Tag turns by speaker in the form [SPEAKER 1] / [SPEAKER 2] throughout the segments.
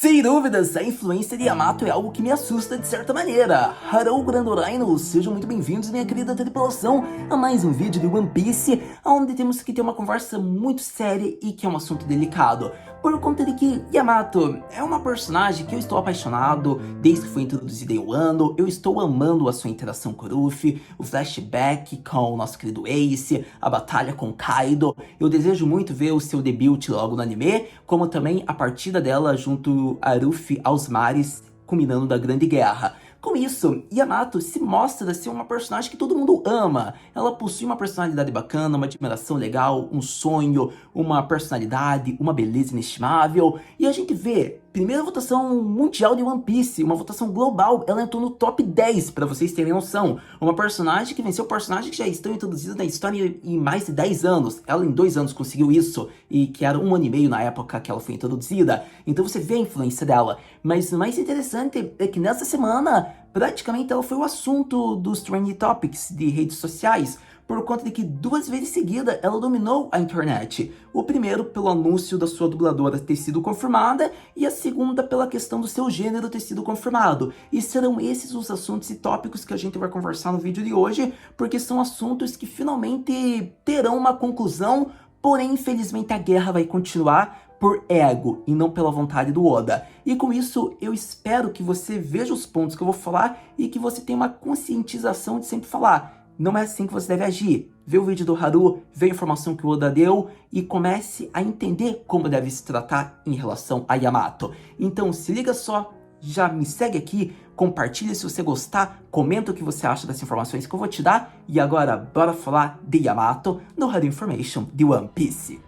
[SPEAKER 1] Sem dúvidas, a influência de Yamato é algo que me assusta de certa maneira. Harou Grandoraino, sejam muito bem-vindos, minha querida tripulação, a mais um vídeo de One Piece, onde temos que ter uma conversa muito séria e que é um assunto delicado. Por conta de que Yamato é uma personagem que eu estou apaixonado desde que foi introduzida em Wano, eu estou amando a sua interação com o Luffy, o flashback com o nosso querido Ace, a batalha com Kaido. Eu desejo muito ver o seu debut logo no anime, como também a partida dela junto a Luffy aos mares, culminando da Grande Guerra. Com isso, Yamato se mostra ser uma personagem que todo mundo ama. Ela possui uma personalidade bacana, uma admiração legal, um sonho, uma personalidade, uma beleza inestimável. E a gente vê, primeira votação mundial de One Piece, uma votação global, ela entrou no top 10, pra vocês terem noção. Uma personagem que venceu personagens que já estão introduzidos na história em mais de 10 anos. Ela em 2 anos conseguiu isso, e que era 1 ano e meio na época que ela foi introduzida. Então você vê a influência dela. Mas o mais interessante é que nessa semana, praticamente ela foi o assunto dos Trending Topics de redes sociais, por conta de que 2 vezes seguidas ela dominou a internet. O primeiro pelo anúncio da sua dubladora ter sido confirmada, e a segunda pela questão do seu gênero ter sido confirmado. E serão esses os assuntos e tópicos que a gente vai conversar no vídeo de hoje, porque são assuntos que finalmente terão uma conclusão, porém infelizmente a guerra vai continuar por ego e não pela vontade do Oda. E com isso, eu espero que você veja os pontos que eu vou falar e que você tenha uma conscientização de sempre falar: não é assim que você deve agir. Vê o vídeo do Haru, vê a informação que o Oda deu e comece a entender como deve se tratar em relação a Yamato. Então se liga só, já me segue aqui, compartilha se você gostar, comenta o que você acha das informações que eu vou te dar. E agora bora falar de Yamato no Haru Information de One Piece.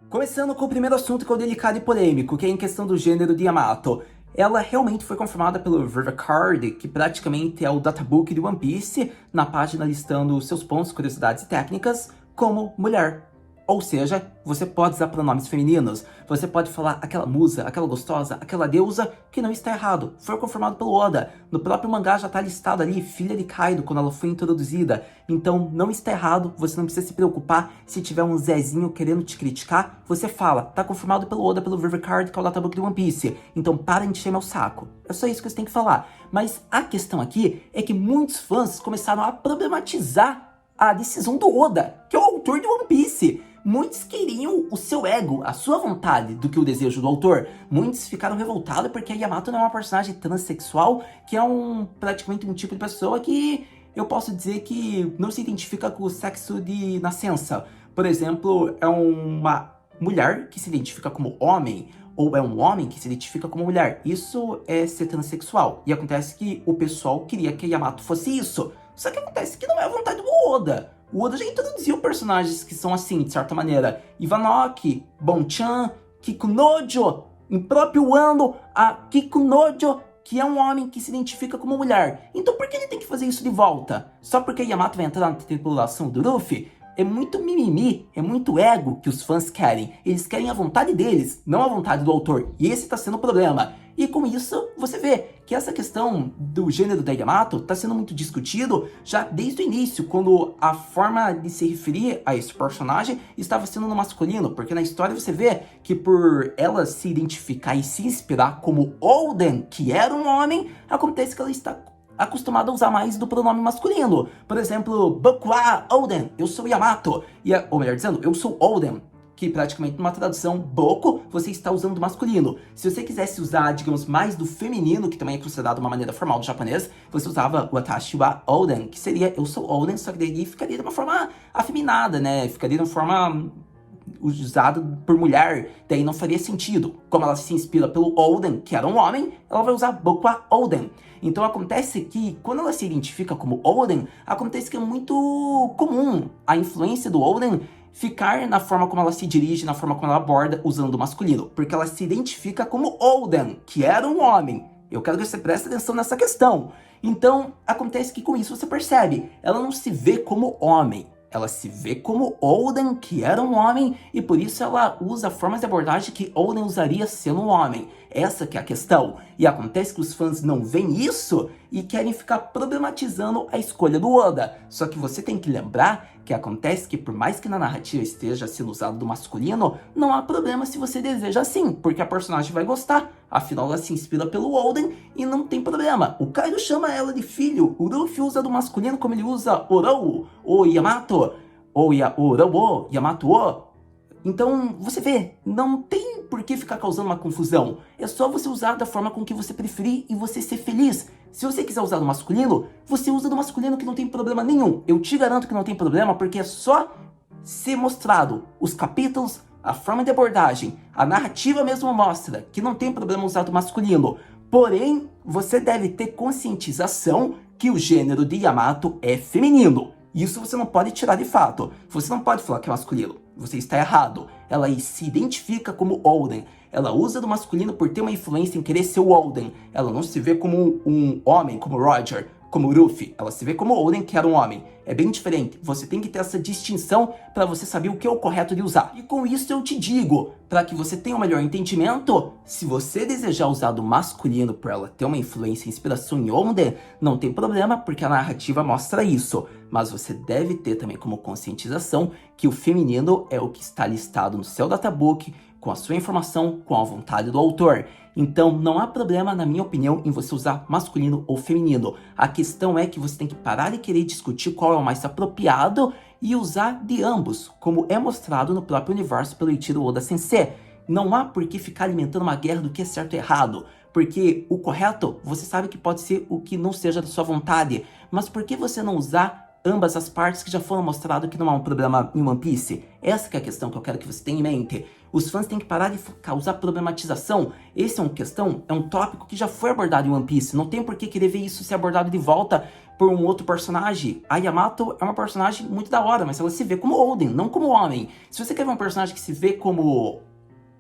[SPEAKER 1] Começando com o primeiro assunto, que é o delicado e polêmico, que é em questão do gênero de Yamato. Ela realmente foi confirmada pelo Rivercard, que praticamente é o databook de One Piece, na página listando seus pontos, curiosidades e técnicas, como mulher. Ou seja, você pode usar pronomes femininos, você pode falar aquela musa, aquela gostosa, aquela deusa, que não está errado. Foi confirmado pelo Oda. No próprio mangá já está listado ali, filha de Kaido, quando ela foi introduzida. Então não está errado, você não precisa se preocupar. Se tiver um Zezinho querendo te criticar, você fala: tá confirmado pelo Oda, pelo Rivercard, que é o databook de One Piece. Então para de encher meu saco. É só isso que você tem que falar. Mas a questão aqui é que muitos fãs começaram a problematizar a decisão do Oda, que é o autor de One Piece. Muitos queriam o seu ego, a sua vontade, do que o desejo do autor. Muitos ficaram revoltados porque a Yamato não é uma personagem transexual, que é praticamente um tipo de pessoa que eu posso dizer que não se identifica com o sexo de nascença. Por exemplo, é uma mulher que se identifica como homem, ou é um homem que se identifica como mulher. Isso é ser transexual. E acontece que o pessoal queria que a Yamato fosse isso. Só que acontece que não é a vontade do Oda. O Oda já introduziu personagens que são assim, de certa maneira. Ivanok, Bonchan, Kikunojo, em próprio Wano, a Kikunojo, que é um homem que se identifica como mulher. Então por que ele tem que fazer isso de volta? Só porque Yamato vai entrar na tripulação do Luffy? É muito mimimi, é muito ego que os fãs querem. Eles querem a vontade deles, não a vontade do autor. E esse tá sendo o problema. E com isso, você vê que essa questão do gênero da Yamato está sendo muito discutido já desde o início, quando a forma de se referir a esse personagem estava sendo no masculino, porque na história você vê que por ela se identificar e se inspirar como Oden, que era um homem, acontece que ela está acostumada a usar mais do pronome masculino. Por exemplo, Bokwa Oden, eu sou Yamato, ou melhor dizendo, eu sou Oden, que praticamente numa tradução Boku, você está usando do masculino. Se você quisesse usar, digamos, mais do feminino, que também é considerado uma maneira formal do japonês, você usava o Watashi wa Oden, que seria eu sou Oden, só que daí ficaria de uma forma afeminada, né? Ficaria de uma forma usada por mulher, daí não faria sentido. Como ela se inspira pelo Oden, que era um homem, ela vai usar Bokwa Oden. Então acontece que, quando ela se identifica como Oden, acontece que é muito comum a influência do Oden ficar na forma como ela se dirige, na forma como ela aborda, usando o masculino. Porque ela se identifica como Oden, que era um homem. Eu quero que você preste atenção nessa questão. Então, acontece que com isso você percebe, ela não se vê como homem. Ela se vê como Oden, que era um homem, e por isso ela usa formas de abordagem que Oden usaria sendo um homem. Essa que é a questão. E acontece que os fãs não veem isso e querem ficar problematizando a escolha do Oda. Só que você tem que lembrar que acontece que por mais que na narrativa esteja sendo usado do masculino, não há problema se você deseja assim, porque a personagem vai gostar. Afinal, ela se inspira pelo Oden e não tem problema. O Kaido chama ela de filho, o Luffy usa do masculino como ele usa Orou, ou Yamato, ou Orou, Yamato. Então, você vê, não tem por que ficar causando uma confusão. É só você usar da forma com que você preferir e você ser feliz. Se você quiser usar do masculino, você usa do masculino que não tem problema nenhum. Eu te garanto que não tem problema porque é só ser mostrado os capítulos, a forma de abordagem, a narrativa mesmo mostra que não tem problema usar do masculino. Porém, você deve ter conscientização que o gênero de Yamato é feminino. Isso você não pode tirar de fato. Você não pode falar que é masculino. Você está errado. Ela se identifica como Oden. Ela usa do masculino por ter uma influência em querer ser o Oden. Ela não se vê como um homem, como Roger, como Luffy. Ela se vê como Oden, que era um homem. É bem diferente. Você tem que ter essa distinção para você saber o que é o correto de usar. E com isso eu te digo, para que você tenha um melhor entendimento, se você desejar usar do masculino por ela ter uma influência e inspiração em Oden, não tem problema, porque a narrativa mostra isso. Mas você deve ter também como conscientização que o feminino é o que está listado no seu databook, com a sua informação, com a vontade do autor. Então não há problema, na minha opinião, em você usar masculino ou feminino. A questão é que você tem que parar de querer discutir qual é o mais apropriado e usar de ambos, como é mostrado no próprio universo pelo Eiichiro Oda Sensei. Não há por que ficar alimentando uma guerra do que é certo e errado, porque o correto você sabe que pode ser o que não seja da sua vontade, mas por que você não usar ambas as partes que já foram mostrado que não há um problema em One Piece? Essa que é a questão que eu quero que você tenha em mente. Os fãs têm que parar de causar problematização. Esse é um tópico que já foi abordado em One Piece. Não tem por que querer ver isso ser abordado de volta por um outro personagem. A Yamato é uma personagem muito da hora, mas ela se vê como Oden, não como homem. Se você quer ver um personagem que se vê como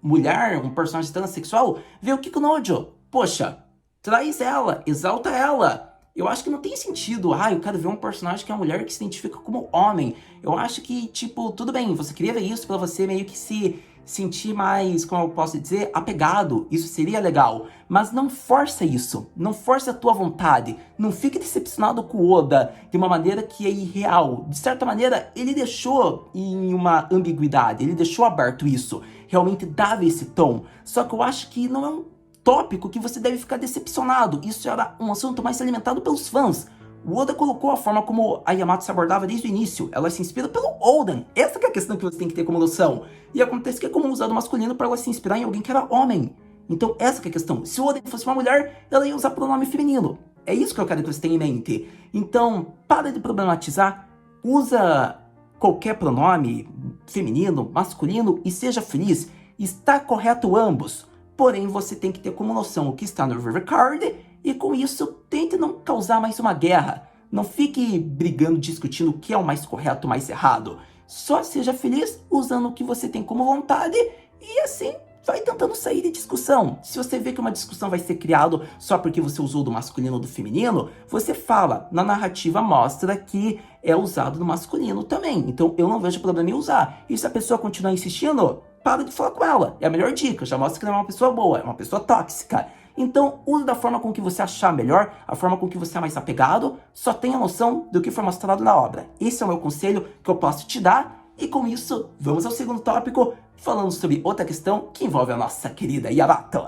[SPEAKER 1] mulher, um personagem transexual, vê o Kikunojo. Poxa, traz ela, exalta ela. Eu acho que não tem sentido, eu quero ver um personagem que é uma mulher que se identifica como homem. Eu acho que, tipo, tudo bem, você queria ver isso pra você meio que se sentir mais, como eu posso dizer, apegado. Isso seria legal. Mas não força isso, não força a tua vontade. Não fique decepcionado com o Oda de uma maneira que é irreal. De certa maneira, ele deixou em uma ambiguidade, ele deixou aberto isso. Realmente dava esse tom. Só que eu acho que não é um tópico que você deve ficar decepcionado. Isso era um assunto mais alimentado pelos fãs. O Oda colocou a forma como a Yamato se abordava desde o início. Ela se inspira pelo Oden. Essa que é a questão que você tem que ter como noção. E acontece que é comum usar do masculino para ela se inspirar em alguém que era homem. Então essa que é a questão. Se o Oden fosse uma mulher, ela ia usar pronome feminino. É isso que eu quero que você tenha em mente. Então, para de problematizar. Usa qualquer pronome, feminino, masculino, e seja feliz. Está correto ambos. Porém, você tem que ter como noção o que está no River Card e com isso tente não causar mais uma guerra. Não fique brigando, discutindo o que é o mais correto, o mais errado. Só seja feliz usando o que você tem como vontade e assim vai tentando sair de discussão. Se você vê que uma discussão vai ser criada só porque você usou do masculino ou do feminino, você fala. Na narrativa mostra que é usado do masculino também. Então eu não vejo problema em usar. E se a pessoa continuar insistindo, para de falar com ela. É a melhor dica. Já mostra que não é uma pessoa boa, é uma pessoa tóxica. Então, use da forma com que você achar melhor, a forma com que você é mais apegado, só tenha noção do que foi mostrado na obra. Esse é o meu conselho que eu posso te dar. E com isso, vamos ao segundo tópico, falando sobre outra questão que envolve a nossa querida Yamato.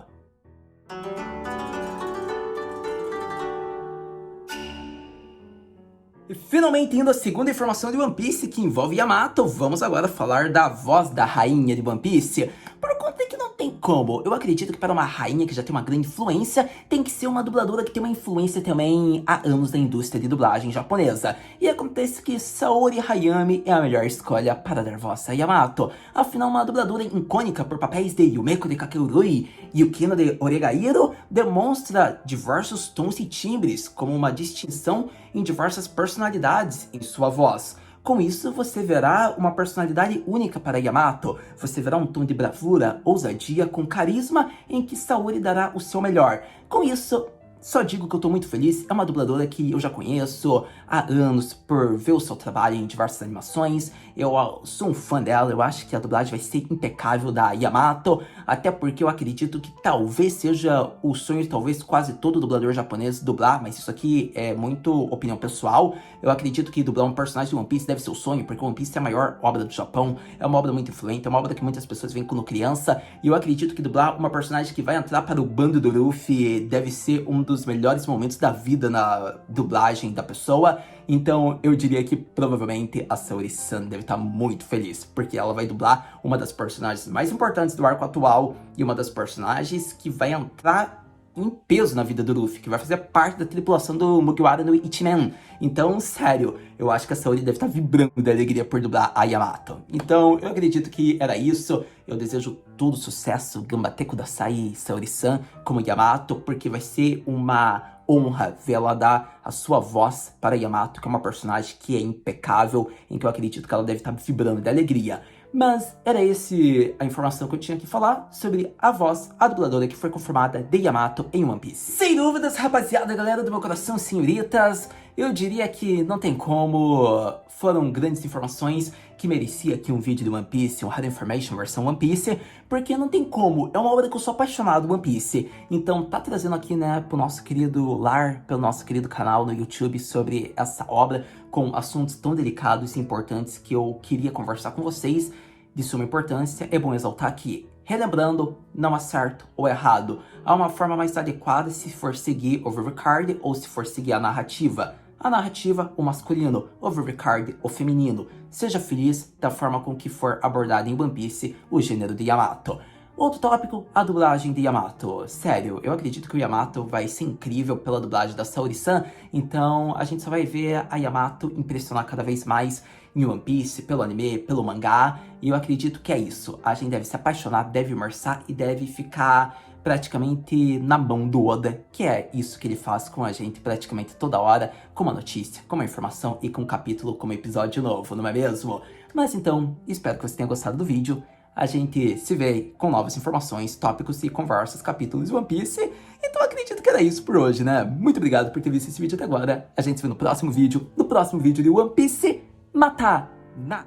[SPEAKER 1] E finalmente indo à segunda informação de One Piece que envolve Yamato, vamos agora falar da voz da rainha de One Piece. Por conta que não tem como, eu acredito que para uma rainha que já tem uma grande influência, tem que ser uma dubladora que tem uma influência também há anos da indústria de dublagem japonesa. E acontece que Saori Hayami é a melhor escolha para dar voz a Yamato. Afinal, uma dubladora icônica por papéis de Yumeko de Kakeurui e Yukino de Oregairo demonstra diversos tons e timbres, como uma distinção em diversas personalidades em sua voz. Com isso, você verá uma personalidade única para Yamato. Você verá um tom de bravura, ousadia, com carisma, em que Saori dará o seu melhor. Com isso, só digo que eu tô muito feliz. É uma dubladora que eu já conheço há anos por ver o seu trabalho em diversas animações. Eu sou um fã dela, eu acho que a dublagem vai ser impecável da Yamato, até porque eu acredito que talvez seja o sonho de talvez quase todo dublador japonês dublar, mas isso aqui é muito opinião pessoal. Eu acredito que dublar um personagem de One Piece deve ser o sonho, porque One Piece é a maior obra do Japão, é uma obra muito influente, é uma obra que muitas pessoas veem quando criança, e eu acredito que dublar uma personagem que vai entrar para o bando do Luffy deve ser um dos melhores momentos da vida na dublagem da pessoa. Então eu diria que provavelmente a Saori-san deve estar muito feliz, porque ela vai dublar uma das personagens mais importantes do arco atual e uma das personagens que vai entrar em peso na vida do Luffy, que vai fazer parte da tripulação do Mugiwara no Ichiman. Então, sério, eu acho que a Saori deve estar vibrando de alegria por dublar a Yamato. Então, eu acredito que era isso. Eu desejo todo sucesso, Ganbatte Kudasai, Saori-san, como Yamato, porque vai ser uma honra vê-la dar a sua voz para Yamato, que é uma personagem que é impecável, em que eu acredito que ela deve estar vibrando de alegria. Mas era esse a informação que eu tinha que falar sobre a voz, a dubladora que foi confirmada de Yamato em One Piece. Sem dúvidas, rapaziada, galera do meu coração, senhoritas, eu diria que não tem como, foram grandes informações que merecia aqui um vídeo de One Piece, um Hard Information versão One Piece, porque não tem como, é uma obra que eu sou apaixonado, One Piece. Então tá trazendo aqui, né, pro nosso querido lar, pelo nosso querido canal no YouTube sobre essa obra, com assuntos tão delicados e importantes que eu queria conversar com vocês, de suma importância. É bom exaltar que, relembrando, não há certo ou errado, há uma forma mais adequada se for seguir o Overcard ou se for seguir a narrativa. A narrativa, o masculino, o Overcard, o feminino. Seja feliz da forma com que for abordado em One Piece o gênero de Yamato. Outro tópico, a dublagem de Yamato. Sério, eu acredito que o Yamato vai ser incrível pela dublagem da Saori-san, então a gente só vai ver a Yamato impressionar cada vez mais em One Piece, pelo anime, pelo mangá, e eu acredito que é isso. A gente deve se apaixonar, deve imersar e deve ficar praticamente na mão do Oda, que é isso que ele faz com a gente praticamente toda hora, com uma notícia, com uma informação e com um capítulo, com um episódio novo, não é mesmo? Mas então, espero que você tenha gostado do vídeo. A gente se vê com novas informações, tópicos e conversas, capítulos de One Piece. Então acredito que era isso por hoje, né? Muito obrigado por ter visto esse vídeo até agora. A gente se vê no próximo vídeo de One Piece. Mata na